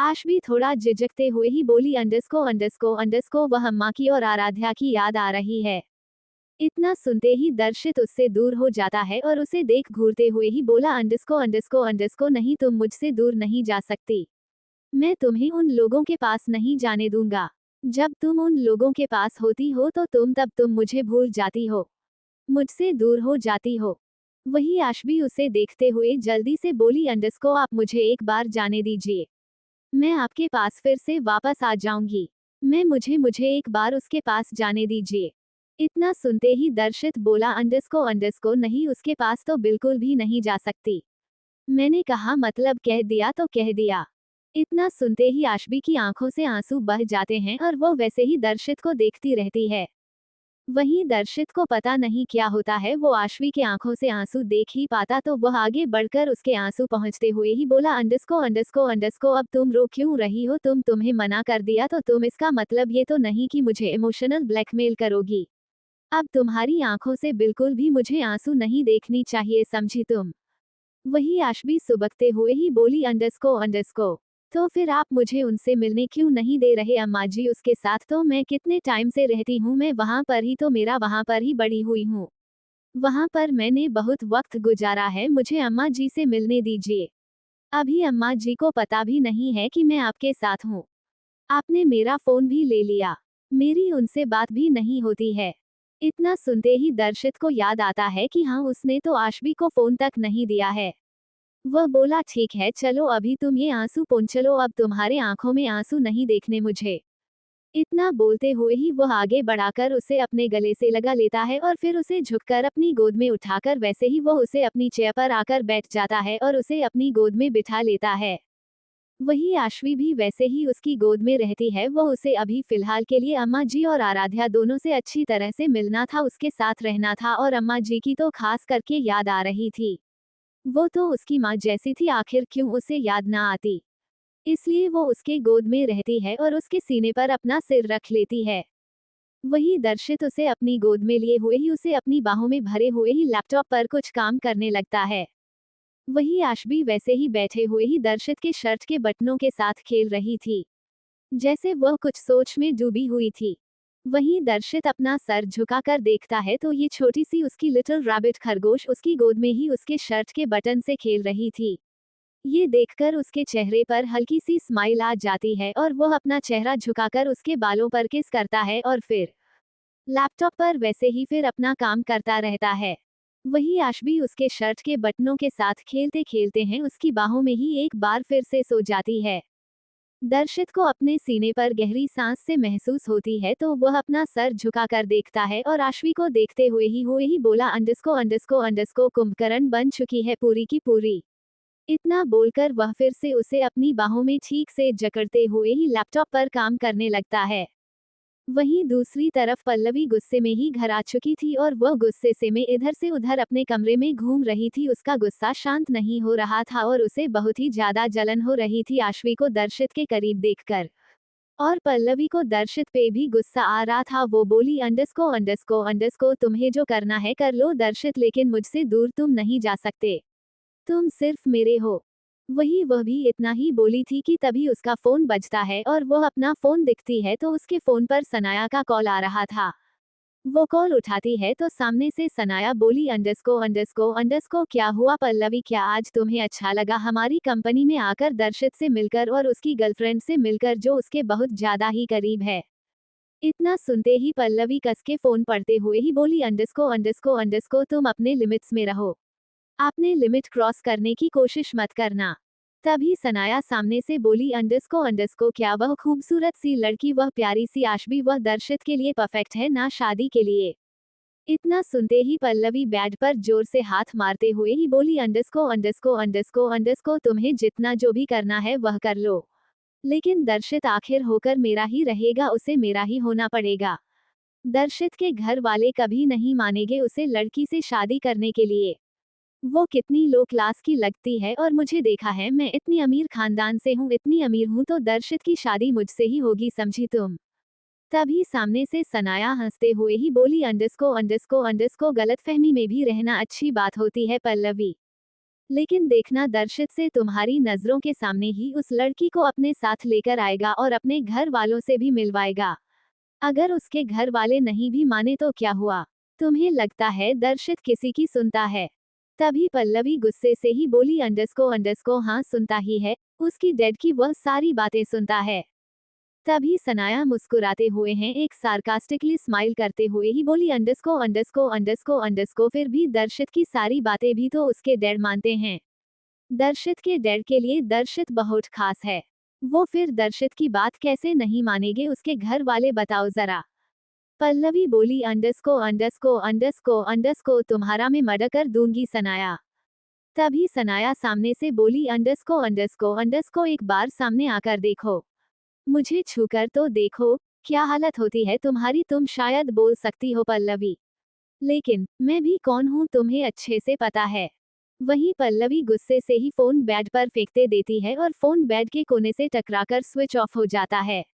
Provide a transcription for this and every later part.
आशवी थोड़ा झिझकते हुए ही बोली अंडरस्को वह अम्मा की और आराध्या की याद आ रही है। इतना सुनते ही दर्शित उससे दूर हो जाता है और उसे देख घूरते हुए ही बोला अंडरस्को नहीं, तुम मुझसे दूर नहीं जा सकती। मैं तुम्हें उन लोगों के पास नहीं जाने दूंगा। जब तुम उन लोगों के पास होती हो तो तुम मुझे भूल जाती हो, मुझसे दूर हो जाती हो। वही आशवी उसे देखते हुए जल्दी से बोली अंडरस्को आप मुझे एक बार जाने दीजिए, मैं आपके पास फिर से वापस आ जाऊंगी। मुझे मुझे एक बार उसके पास जाने दीजिए। इतना सुनते ही दर्शित बोला अंडरस्को नहीं, उसके पास तो बिल्कुल भी नहीं जा सकती। मैंने कहा मतलब कह दिया तो कह दिया। इतना सुनते ही आशवी की आंखों से आंसू बह जाते हैं और वो वैसे ही दर्शित को देखती रहती है। वहीं दर्शित को पता नहीं क्या होता है, वो आशवी के आंखों से आंसू देख ही पाता तो वह आगे बढ़कर उसके आंसू पहुंचते हुए ही बोला अंडरस्को अब तुम रो क्यों रही हो, तुम्हें मना कर दिया तो तुम, इसका मतलब ये तो नहीं कि मुझे इमोशनल ब्लैकमेल करोगी। अब तुम्हारी आंखों से बिल्कुल भी मुझे आंसू नहीं देखनी चाहिए, समझी तुम। वही आशवी सुबकते हुए ही बोली अंडरस्को तो फिर आप मुझे उनसे मिलने क्यों नहीं दे रहे अम्मा जी, उसके साथ तो मैं कितने टाइम से रहती हूँ, मैं वहाँ पर ही तो, मेरा वहाँ पर ही बड़ी हुई हूँ, वहाँ पर मैंने बहुत वक्त गुजारा है, मुझे अम्मा जी से मिलने दीजिए। अभी अम्मा जी को पता भी नहीं है कि मैं आपके साथ हूँ। आपने मेरा फोन भी ले लिया, मेरी उनसे बात भी नहीं होती है। इतना सुनते ही दर्शित को याद आता है कि हाँ, उसने तो आशवी को फोन तक नहीं दिया है। वह बोला ठीक है चलो, अभी तुम ये आंसू पोंछ लो, अब तुम्हारे आंखों में आंसू नहीं देखने मुझे। इतना बोलते हुए ही वह आगे बढ़ाकर उसे अपने गले से लगा लेता है और फिर उसे झुककर अपनी गोद में उठाकर वैसे ही वह उसे अपनी चेयर पर आकर बैठ जाता है और उसे अपनी गोद में बिठा लेता है। वही आशवी भी वैसे ही उसकी गोद में रहती है, वह उसे अभी फिलहाल के लिए अम्मा जी और आराध्या दोनों से अच्छी तरह से मिलना था, उसके साथ रहना था और अम्मा जी की तो खास करके याद आ रही थी। वो तो उसकी माँ जैसी थी, आखिर क्यों उसे याद ना आती। इसलिए वो उसके गोद में रहती है और उसके सीने पर अपना सिर रख लेती है। वही दर्शित उसे अपनी गोद में लिए हुए ही उसे अपनी बाहों में भरे हुए ही लैपटॉप पर कुछ काम करने लगता है। वही आशवी वैसे ही बैठे हुए ही दर्शित के शर्ट के बटनों के साथ खेल रही थी, जैसे वह कुछ सोच में डूबी हुई थी। वहीं दर्शित अपना सर झुकाकर देखता है तो ये छोटी सी उसकी लिटिल रैबिट खरगोश उसकी गोद में ही उसके शर्ट के बटन से खेल रही थी। ये देखकर उसके चेहरे पर हल्की सी स्माइल आ जाती है और वह अपना चेहरा झुकाकर उसके बालों पर किस करता है और फिर लैपटॉप पर वैसे ही फिर अपना काम करता रहता है। वही आशवी उसके शर्ट के बटनों के साथ खेलते खेलते हैं उसकी बाहों में ही एक बार फिर से सो जाती है। दर्शित को अपने सीने पर गहरी सांस से महसूस होती है तो वह अपना सर झुकाकर देखता है और आशवी को देखते हुए ही बोला अंडरस्को कुंभकर्ण बन चुकी है पूरी की पूरी। इतना बोलकर वह फिर से उसे अपनी बाहों में ठीक से जकड़ते हुए ही लैपटॉप पर काम करने लगता है। वहीं दूसरी तरफ पल्लवी गुस्से में ही घर आ चुकी थी और वह गुस्से से में इधर से उधर अपने कमरे में घूम रही थी, उसका गुस्सा शांत नहीं हो रहा था और उसे बहुत ही ज्यादा जलन हो रही थी आशवी को दर्शित के करीब देखकर। और पल्लवी को दर्शित पे भी गुस्सा आ रहा था, वो बोली अंडरस्को तुम्हें जो करना है कर लो दर्शित, लेकिन मुझसे दूर तुम नहीं जा सकते, तुम सिर्फ मेरे हो। वही वह भी इतना ही बोली थी कि तभी उसका फोन बजता है और वह अपना फोन दिखती है तो उसके फोन पर सनाया का कॉल आ रहा था। वो कॉल उठाती है तो सामने से सनाया बोली अंडरस्को क्या हुआ पल्लवी, क्या आज तुम्हें अच्छा लगा हमारी कंपनी में आकर दर्शित से मिलकर और उसकी गर्लफ्रेंड से मिलकर जो उसके बहुत ज्यादा ही करीब है। इतना सुनते ही पल्लवी कस के फोन पढ़ते हुए ही बोली अंडरस्को तुम अपने लिमिट्स में रहो, आपने लिमिट क्रॉस करने की कोशिश मत करना। तभी सनाया सामने से बोली अंडरस्को क्या वह खूबसूरत सी लड़की, वह प्यारी सी आशवी, वह दर्शित के लिए परफेक्ट है ना शादी के लिए। इतना सुनते ही पल्लवी बेड पर जोर से हाथ मारते हुए ही बोली अंडरस्को तुम्हें जितना जो भी करना है वह कर लो, लेकिन दर्शित आखिर होकर मेरा ही रहेगा, उसे मेरा ही होना पड़ेगा। दर्शित के घर वाले कभी नहीं मानेंगे उसे लड़की से शादी करने के लिए। वो कितनी लो क्लास की लगती है और मुझे देखा है, मैं इतनी अमीर खानदान से हूँ, इतनी अमीर हूँ तो दर्शित की शादी मुझसे ही होगी, समझी तुम। तभी सामने से सनाया हंसते हुए ही बोली अंडरस्को गलतफहमी में भी रहना अच्छी बात होती है पल्लवी। लेकिन देखना दर्शित से तुम्हारी नजरों के सामने ही उस लड़की को अपने साथ लेकर आएगा और अपने घर वालों से भी मिलवाएगा। अगर उसके घर वाले नहीं भी माने तो क्या हुआ? तुम्हें लगता है दर्शित किसी की सुनता है? तभी पल्लवी गुस्से से ही बोली अंडरस्को हाँ सुनता ही है, उसकी डैड की वह सारी बातें सुनता है। तभी सनाया मुस्कुराते हुए हैं एक सार्कास्टिकली स्माइल करते हुए ही बोली अंडरस्को फिर भी दर्शित की सारी बातें भी तो उसके डैड मानते हैं। दर्शित के डैड के लिए दर्शित बहुत खास है। वो फिर दर्शित की बात कैसे नहीं मानेंगे उसके घर वाले बताओ जरा। पल्लवी बोली अंडरस्को तुम्हारा मैं मर्डर कर दूंगी सनाया। तभी सनाया सामने से बोली अंडरस्को एक बार सामने आकर देखो, मुझे छूकर तो देखो, क्या हालत होती है तुम्हारी। तुम शायद बोल सकती हो पल्लवी, लेकिन मैं भी कौन हूँ तुम्हें अच्छे से पता है। वहीं पल्लवी गुस्से से ही फोन बेड पर फेंकते देती है और फोन बेड के कोने से टकराकर स्विच ऑफ हो जाता है।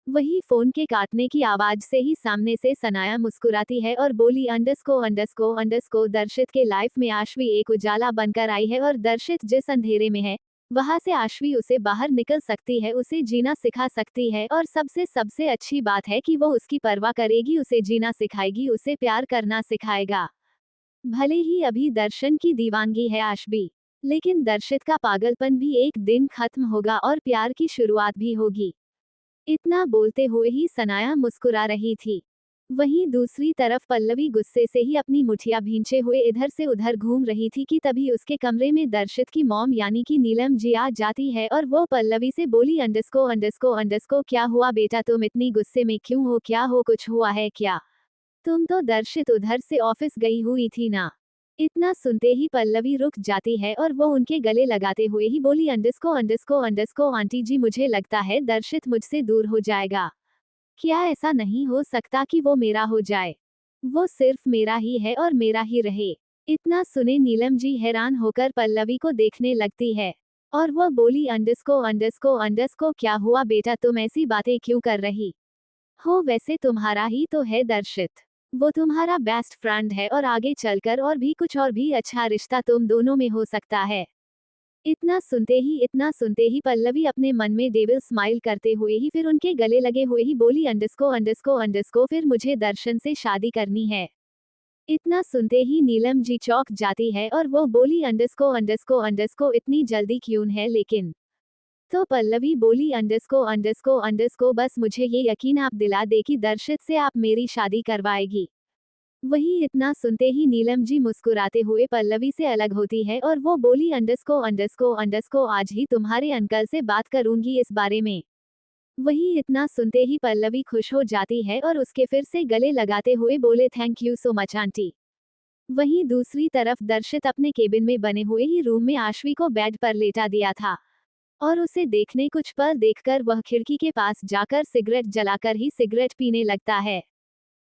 वही फोन के काटने की आवाज से ही सामने से सनाया मुस्कुराती है और बोली अंडरस्को दर्शित के लाइफ में आश्वी एक उजाला बनकर आई है और दर्शित जिस अंधेरे में है वहां से आश्वी उसे बाहर निकल सकती है, उसे जीना सिखा सकती है और सबसे सबसे अच्छी बात है कि वो उसकी परवाह करेगी, उसे जीना सिखाएगी, उसे प्यार करना सिखाएगा। भले ही अभी दर्शन की दीवानगी है आश्वी, लेकिन दर्शित का पागलपन भी एक दिन खत्म होगा और प्यार की शुरुआत भी होगी। इतना बोलते हुए ही सनाया मुस्कुरा रही थी। वहीं दूसरी तरफ पल्लवी गुस्से से ही अपनी मुठिया भींचे हुए इधर से उधर घूम रही थी कि तभी उसके कमरे में दर्शित की मॉम यानी कि नीलम जी आ जाती है और वो पल्लवी से बोली अंडरस्को क्या हुआ बेटा, तुम इतनी गुस्से में क्यों हो, क्या हो, कुछ हुआ है क्या? तुम तो दर्शित उधर से ऑफिस गई हुई थी ना। इतना सुनते ही पल्लवी रुक जाती है और वो उनके गले लगाते हुए ही बोली अंडरस्को आंटी जी मुझे लगता है दर्शित मुझसे दूर हो जाएगा। क्या ऐसा नहीं हो सकता कि वो मेरा हो जाए? वो सिर्फ मेरा ही है और मेरा ही रहे। इतना सुने नीलम जी हैरान होकर पल्लवी को देखने लगती है और वो बोली अंडरस्को क्या हुआ बेटा, तुम ऐसी बातें क्यों कर रही हो? वैसे तुम्हारा ही तो है दर्शित, वो तुम्हारा बेस्ट फ्रेंड है और आगे चलकर और भी अच्छा रिश्ता तुम दोनों में हो सकता है। इतना सुनते ही पल्लवी अपने मन में डेविल स्माइल करते हुए ही फिर उनके गले लगे हुए ही बोली अंडरस्को फिर मुझे दर्शन से शादी करनी है। इतना सुनते ही नीलम जी चौंक जाती है और वो बोली अंडरस्को इतनी जल्दी क्यों है लेकिन? तो पल्लवी बोली अंडरस्को बस मुझे ये यकीन आप दिला दे कि दर्शित से आप मेरी शादी करवाएगी। वही इतना सुनते ही नीलम जी मुस्कुराते हुए पल्लवी से अलग होती है और वो बोली अंडरस्को आज ही तुम्हारे अंकल से बात करूंगी इस बारे में। वही इतना सुनते ही पल्लवी खुश हो जाती है और उसके फिर से गले लगाते हुए बोले thank you so much aunty. वहीं दूसरी तरफ दर्शित अपने केबिन में बने हुए ही रूम में आश्वी को बेड पर लेटा दिया था और उसे देखने कुछ पल देखकर वह खिड़की के पास जाकर सिगरेट जलाकर ही सिगरेट पीने लगता है।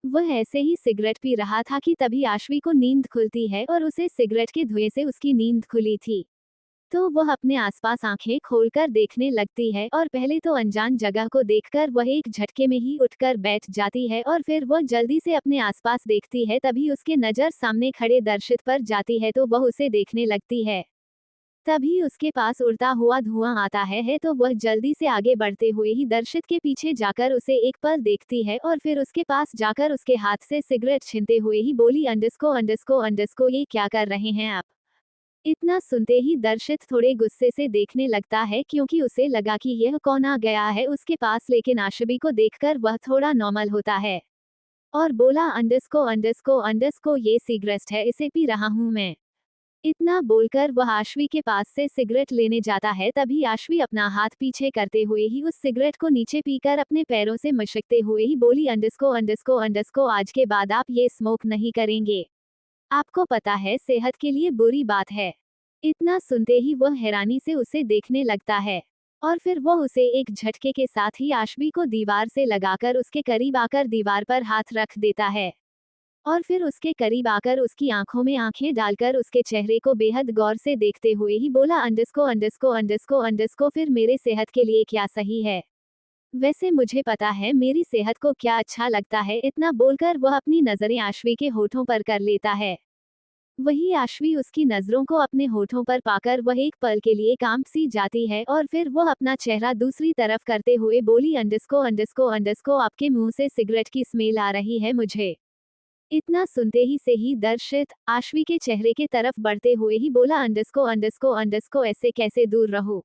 वह ऐसे ही सिगरेट पी रहा था कि तभी आश्वी को नींद खुलती है और उसे सिगरेट के धुएं से उसकी नींद खुली थी। तो वह अपने आसपास आंखें खोलकर देखने लगती है और पहले तो अनजान जगह को देखकर वह एक झटके में ही उठकर बैठ जाती है और फिर वह जल्दी से अपने आसपास देखती है, तभी उसके नजर सामने खड़े दर्शित पर जाती है तो वह उसे देखने लगती है। तभी उसके पास उड़ता हुआ धुआं आता है तो वह जल्दी से आगे बढ़ते हुए ही दर्शित के पीछे जाकर उसे एक पल देखती है और फिर उसके पास जाकर उसके हाथ से सिगरेट छीनते हुए ही बोली अंडरस्को ये क्या कर रहे हैं आप? इतना सुनते ही दर्शित थोड़े गुस्से से देखने लगता है क्योंकि उसे लगा कि यह कौन आ गया है उसके पास, लेकिन आशबी को देखकर वह थोड़ा नॉर्मल होता है और बोला अंडरस्को ये सिगरेट है, इसे पी रहा हूँ मैं। इतना बोलकर वह आश्वी के पास से सिगरेट लेने जाता है, तभी आश्वी अपना हाथ पीछे करते हुए ही उस सिगरेट को नीचे पीकर अपने पैरों से मशकते हुए ही बोली अंडरस्को आज के बाद आप ये स्मोक नहीं करेंगे, आपको पता है सेहत के लिए बुरी बात है। इतना सुनते ही वह हैरानी से उसे देखने लगता है और फिर वह उसे एक झटके के साथ ही आश्वी को दीवार से लगाकर उसके करीब आकर दीवार पर हाथ रख देता है और फिर उसके करीब आकर उसकी आंखों में आंखें डालकर उसके चेहरे को बेहद गौर से देखते हुए ही बोला अंडरस्को फिर मेरे सेहत के लिए क्या सही है? वैसे मुझे पता है मेरी सेहत को क्या अच्छा लगता है। इतना बोलकर वह अपनी नजरें आश्वी के होठों पर कर लेता है। वही आश्वी उसकी नजरों को अपने होठों पर पाकर वह एक पल के लिए कांप सी जाती है और फिर वह अपना चेहरा दूसरी तरफ करते हुए बोली अंडस्को अंडस्को अंडस्को आपके मुंह से सिगरेट की स्मेल आ रही है मुझे। इतना सुनते ही से ही दर्शित आश्वी के चेहरे के तरफ बढ़ते हुए ही बोला अंडस्को अंडस्को अंडस्को ऐसे कैसे दूर रहो।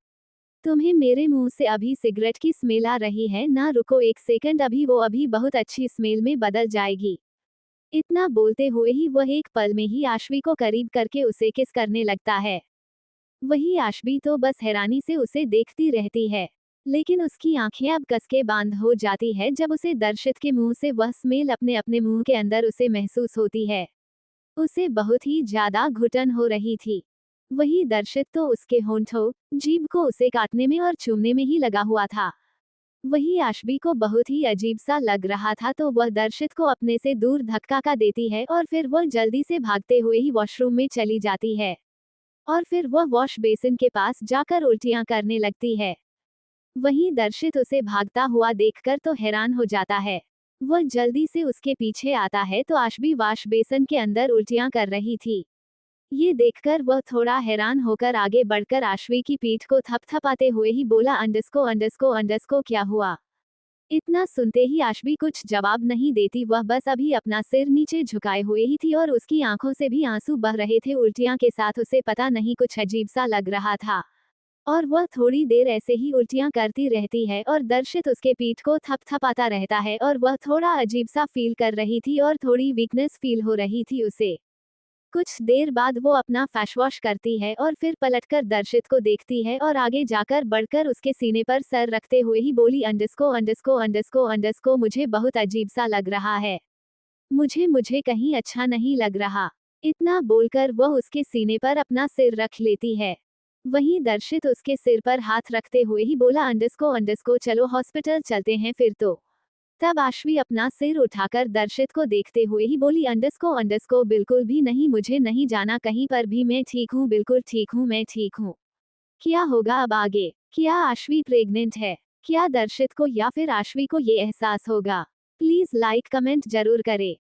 तुम्हें मेरे मुंह से अभी सिगरेट की स्मेल आ रही है ना, रुको एक सेकंड, अभी वो अभी बहुत अच्छी स्मेल में बदल जाएगी। इतना बोलते हुए ही वह एक पल में ही आश्वी को करीब करके उसे किस करने लगता है। वही आश्वी तो बस हैरानी से उसे देखती रहती है, लेकिन उसकी आंखें अब कसके बांध हो जाती है जब उसे दर्शित के मुंह से वह स्मेल अपने अपने मुंह के अंदर उसे महसूस होती है। उसे बहुत ही ज्यादा घुटन हो रही थी। वही दर्शित तो उसके होंठों, जीभ को उसे काटने में और चूमने में ही लगा हुआ था। वही आश्वी को बहुत ही अजीब सा लग रहा था तो वह दर्शित को अपने से दूर धक्का का देती है और फिर वह जल्दी से भागते हुए ही वॉशरूम में चली जाती है। और फिर वह वॉश बेसिन के पास जाकर उल्टियां करने लगती है। वहीं दर्शित उसे भागता हुआ देखकर तो हैरान हो जाता है। वह जल्दी से उसके पीछे आता है तो आश्वी वॉश बेसिन के अंदर उल्टियां कर रही थी। ये देखकर वह थोड़ा हैरान होकर आगे बढ़कर आश्वी की पीठ को थपथपाते हुए ही बोला अंडस्को अंडस्को अंडस्को क्या हुआ। इतना सुनते ही आश्वी कुछ जवाब नहीं देती, वह बस अभी अपना सिर नीचे झुकाए हुए ही थी और उसकी आंखों से भी आंसू बह रहे थे उल्टियां के साथ। उसे पता नहीं कुछ अजीब सा लग रहा था और वह थोड़ी देर ऐसे ही उल्टियां करती रहती है और दर्शित उसके पीठ को थपथपाता रहता है और वह थोड़ा अजीब सा फील कर रही थी और थोड़ी वीकनेस फील हो रही थी उसे। कुछ देर बाद वो अपना फेस वॉश करती है और फिर पलटकर दर्शित को देखती है और आगे जाकर बढ़कर उसके सीने पर सर रखते हुए ही बोली अंडस्को अंडस्को अंडस्को अंडस्को मुझे बहुत अजीब सा लग रहा है, मुझे मुझे कहीं अच्छा नहीं लग रहा। इतना बोलकर वह उसके सीने पर अपना सिर रख लेती है। वहीं दर्शित उसके सिर पर हाथ रखते हुए ही बोला अंडस्को अंडस्को चलो हॉस्पिटल चलते हैं फिर तो। तब आश्वी अपना सिर उठाकर दर्शित को देखते हुए ही बोली अंडस्को अंडस्को बिल्कुल भी नहीं, मुझे नहीं जाना कहीं पर भी, मैं ठीक हूँ, बिल्कुल ठीक हूँ, मैं ठीक हूँ। क्या होगा अब आगे, क्या आश्वी प्रेग्नेंट है, क्या दर्शित को या फिर आश्वी को ये एहसास होगा। प्लीज लाइक कमेंट जरूर करें।